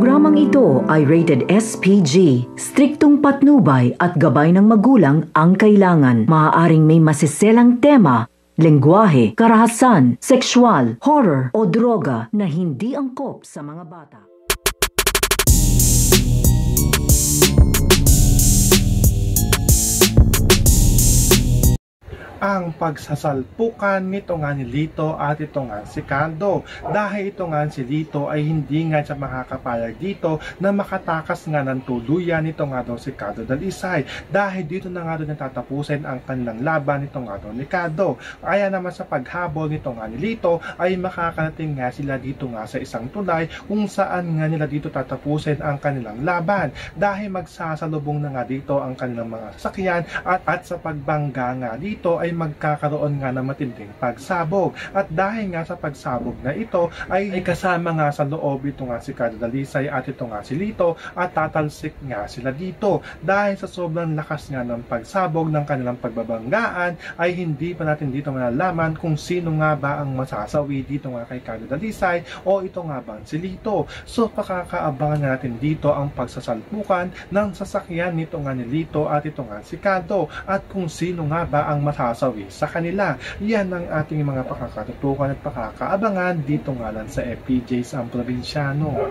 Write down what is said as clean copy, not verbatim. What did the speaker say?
Programang ito ay rated SPG. Striktong patnubay at gabay ng magulang ang kailangan. Maaaring may masiselang tema, lengguwahe, karahasan, sexual, horror o droga na hindi angkop sa mga bata. Ang pagsasalpukan nito nga ni Lito at ito nga si Caldo. Dahil ito nga si Lito ay hindi nga siya makakapayag dito na makatakas nga ng tuluyan nito nga daw si Caldo Dalisay. Dahil dito na nga doon natatapusin ang kanilang laban nito nga daw ni Caldo. Kaya naman sa paghabol nito nga ni Lito ay makakarating nga sila dito nga sa isang tulay kung saan nga nila dito tatapusin ang kanilang laban. Dahil magsasalubong na nga dito ang kanilang mga sasakyan at sa pagbangga nga dito ay magkakaroon nga ng matinding pagsabog. At dahil nga sa pagsabog na ito ay kasama nga sa loob ito nga si Caldo Dalisay at ito nga si Lito at tatalsik nga sila dito. Dahil sa sobrang lakas nga ng pagsabog ng kanilang pagbabanggaan ay hindi pa natin dito malalaman kung sino nga ba ang masasawi dito nga kay Caldo Dalisay o ito nga ba si Lito. So pakakaabangan natin dito ang pagsasalpukan ng sasakyan nito nga ni Lito at ito nga si Caldo at kung sino nga ba ang masasawi sa kanila. Yan ang ating mga pakakatutukan at pakakaabangan dito nga lang sa FPJs ang Probinsyano.